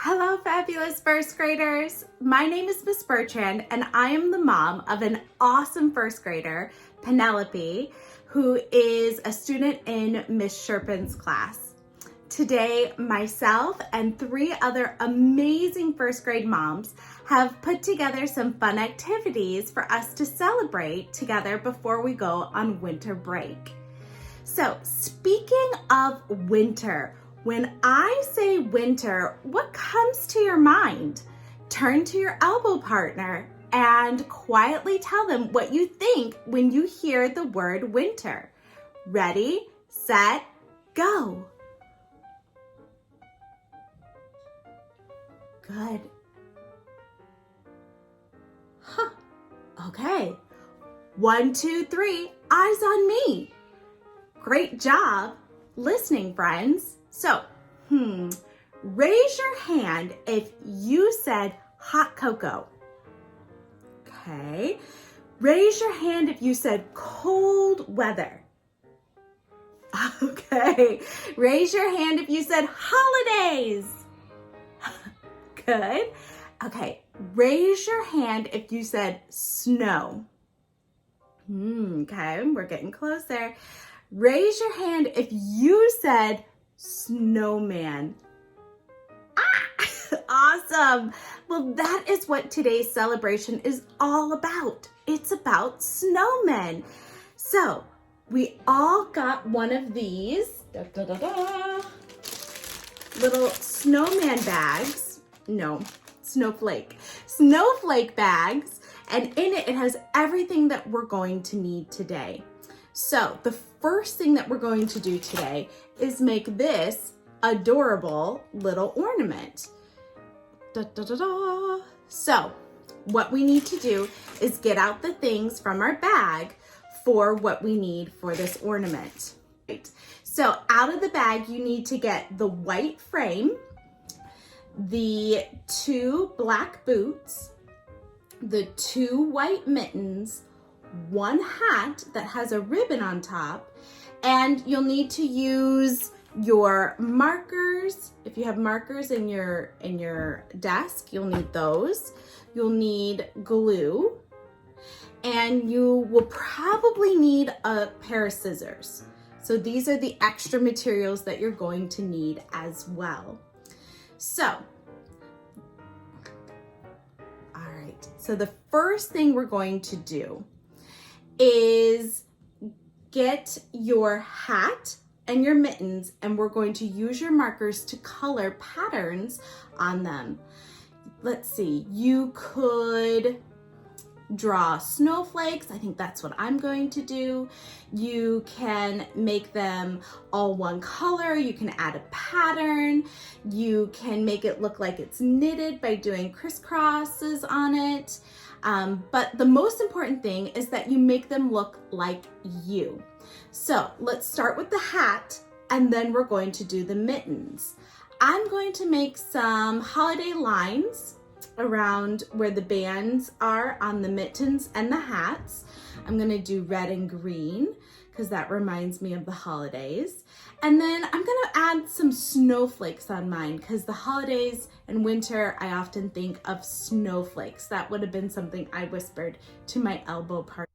Hello, fabulous first graders. My name is Miss Bertrand, and I am the mom of an awesome first grader, Penelope, who is a student in Miss Sherpin's class. Today, myself and 3 other amazing first grade moms have put together some fun activities for us to celebrate together before we go on winter break. So, speaking of winter, when I say winter, what comes to your mind? Turn to your elbow partner and quietly tell them what you think when you hear the word winter. Ready, set, go. Good. Okay. 1, 2, 3, eyes on me. Great job listening, friends. So, raise your hand if you said hot cocoa. Okay. Raise your hand if you said cold weather. Okay. Raise your hand if you said holidays. Good. Okay. Raise your hand if you said snow. Okay, we're getting closer. Raise your hand if you said snowman. Awesome. Well, that is what today's celebration is all about. It's about snowmen. So we all got one of these little snowman bags. No, snowflake bags. And in it has everything that we're going to need today. So the first thing that we're going to do today is make this adorable little ornament. So what we need to do is get out the things from our bag for what we need for this ornament. Right. So out of the bag, you need to get the white frame, the 2 black boots, the 2 white mittens, 1 hat that has a ribbon on top, and you'll need to use your markers. If you have markers in your desk, you'll need those. You'll need glue, and you will probably need a pair of scissors. So these are the extra materials that you're going to need as well. So the first thing we're going to do is get your hat and your mittens, and we're going to use your markers to color patterns on them. Let's see, you could draw snowflakes. I think that's what I'm going to do. You can make them all one color. You can add a pattern. You can make it look like it's knitted by doing crisscrosses on it. But the most important thing is that you make them look like you. So let's start with the hat, and then we're going to do the mittens. I'm going to make some holiday lines around where the bands are on the mittens and the hats. I'm gonna do red and green because that reminds me of the holidays. And then I'm gonna add some snowflakes on mine because the holidays and winter, I often think of snowflakes. That would have been something I whispered to my elbow partner.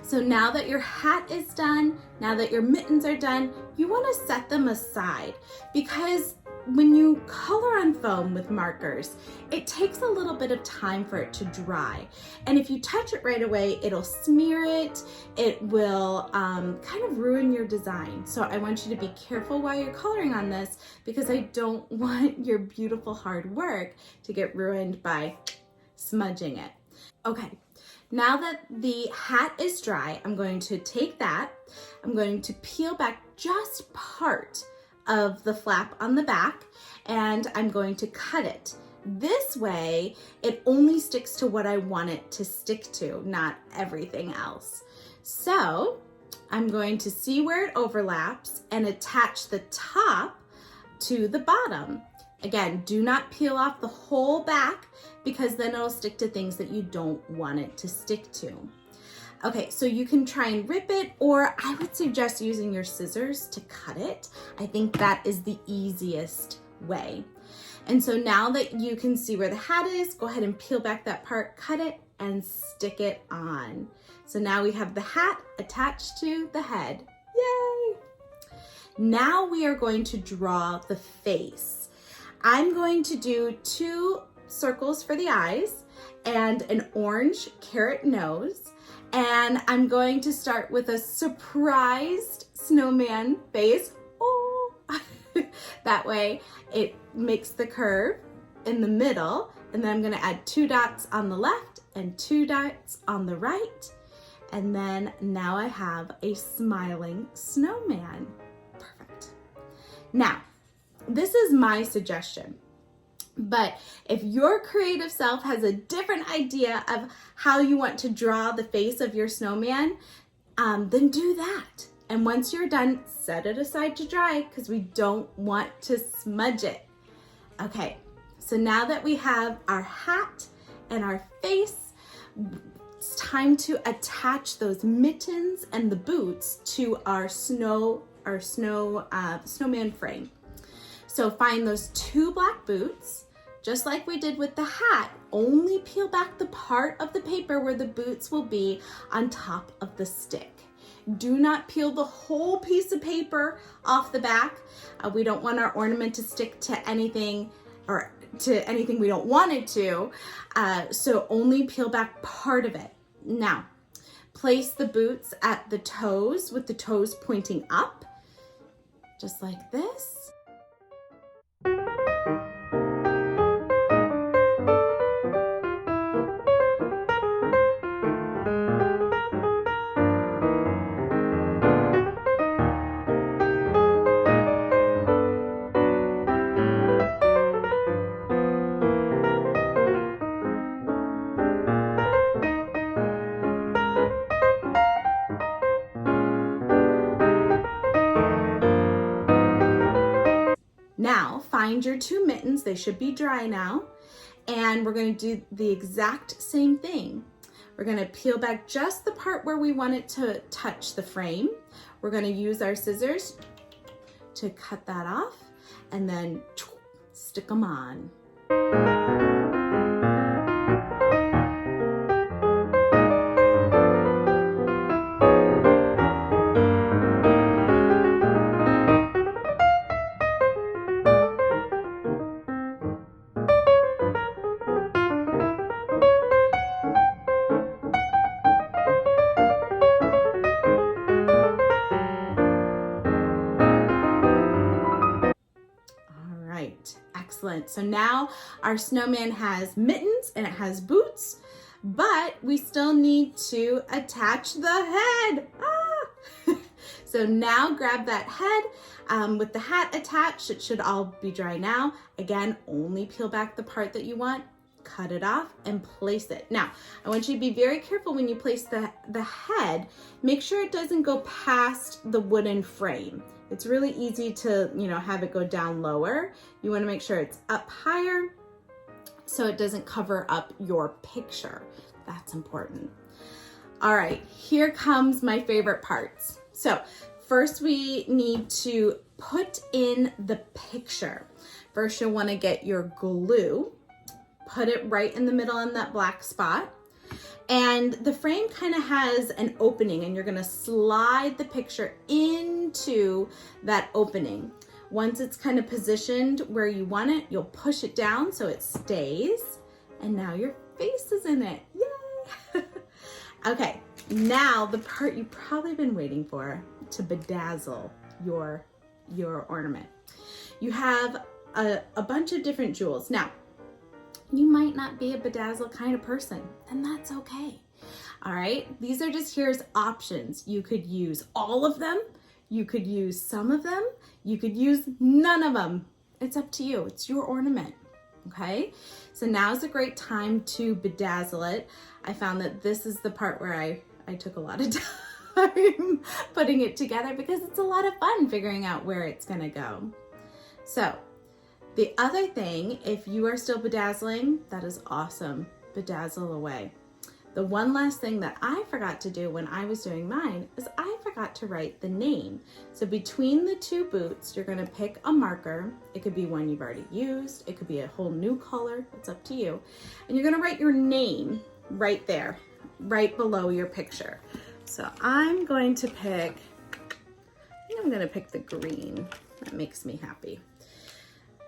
So now that your hat is done, now that your mittens are done, you want to set them aside because when you color on foam with markers, it takes a little bit of time for it to dry. And if you touch it right away, it'll smear it. It will kind of ruin your design. So I want you to be careful while you're coloring on this, because I don't want your beautiful hard work to get ruined by smudging it. Okay, now that the hat is dry, I'm going to take that, I'm going to peel back just part of the flap on the back, and I'm going to cut it. This way, it only sticks to what I want it to stick to, not everything else. So I'm going to see where it overlaps and attach the top to the bottom. Again, do not peel off the whole back, because then it'll stick to things that you don't want it to stick to. Okay, so you can try and rip it, or I would suggest using your scissors to cut it. I think that is the easiest way. And so now that you can see where the hat is, go ahead and peel back that part, cut it, and stick it on. So now we have the hat attached to the head. Yay! Now we are going to draw the face. I'm going to do 2 circles for the eyes and an orange carrot nose. And I'm going to start with a surprised snowman face. Oh, that way it makes the curve in the middle. And then I'm going to add 2 dots on the left and 2 dots on the right. And then now I have a smiling snowman. Perfect. Now, this is my suggestion. But if your creative self has a different idea of how you want to draw the face of your snowman, then do that. And once you're done, set it aside to dry, because we don't want to smudge it. Okay, so now that we have our hat and our face, it's time to attach those mittens and the boots to our snowman frame. So find those 2 black boots. Just like we did with the hat, only peel back the part of the paper where the boots will be on top of the stick. Do not peel the whole piece of paper off the back. We don't want our ornament to stick to anything, or to anything we don't want it to. So only peel back part of it. Now, place the boots at the toes with the toes pointing up, just like this. Now find your 2 mittens, they should be dry now, and we're going to do the exact same thing. We're going to peel back just the part where we want it to touch the frame. We're going to use our scissors to cut that off, and then stick them on. Excellent. So now our snowman has mittens and it has boots, but we still need to attach the head. So now grab that head with the hat attached. It should all be dry now. Again, only peel back the part that you want, cut it off, and place it. Now, I want you to be very careful when you place the head. Make sure it doesn't go past the wooden frame. It's really easy to, have it go down lower. You want to make sure it's up higher so it doesn't cover up your picture. That's important. All right, here comes my favorite parts. So first we need to put in the picture. First you'll want to get your glue, put it right in the middle in that black spot. And the frame kind of has an opening, and you're going to slide the picture into that opening. Once it's kind of positioned where you want it, you'll push it down so it stays. And now your face is in it. Yay! Okay, now the part you've probably been waiting for, to bedazzle your ornament. You have a bunch of different jewels. Now, you might not be a bedazzle kind of person, and that's okay. All right, these are just here's options. You could use all of them. You could use some of them. You could use none of them. It's up to you. It's your ornament. Okay, so now is a great time to bedazzle it. I found that this is the part where I took a lot of time putting it together because it's a lot of fun figuring out where it's gonna go. So the other thing, if you are still bedazzling, that is awesome. Bedazzle away. The one last thing that I forgot to do when I was doing mine is I forgot to write the name. So between the two boots, you're gonna pick a marker. It could be one you've already used. It could be a whole new color. It's up to you. And you're gonna write your name right there, right below your picture. So I'm going to pick, I think I'm gonna pick the green. That makes me happy.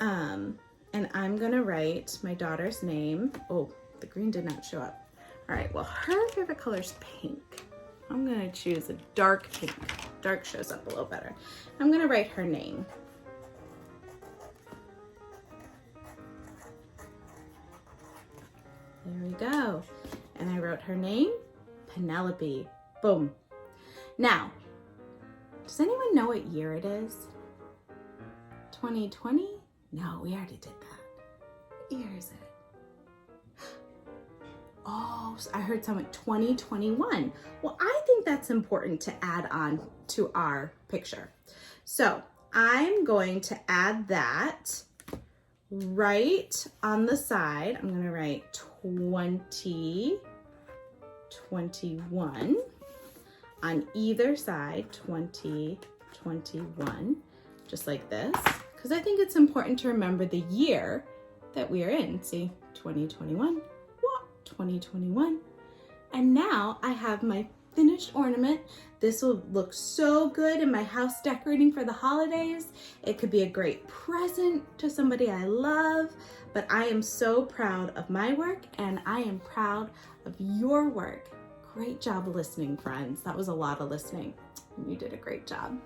And I'm gonna write my daughter's name. Oh, the green did not show up. All right, well, her favorite color is pink. I'm gonna choose a dark pink. Dark shows up a little better. I'm gonna write her name. There we go. And I wrote her name, Penelope. Boom. Now, does anyone know what year it is? 2020? No, we already did that. What year is it? Oh, I heard someone 2021. Well, I think that's important to add on to our picture. So I'm going to add that right on the side. I'm gonna write 2021 on either side, 2021, just like this, because I think it's important to remember the year that we are in. See, 2021. 2021. And now I have my finished ornament. This will look so good in my house decorating for the holidays. It could be a great present to somebody I love, but I am so proud of my work and I am proud of your work. Great job listening, friends. That was a lot of listening. You did a great job.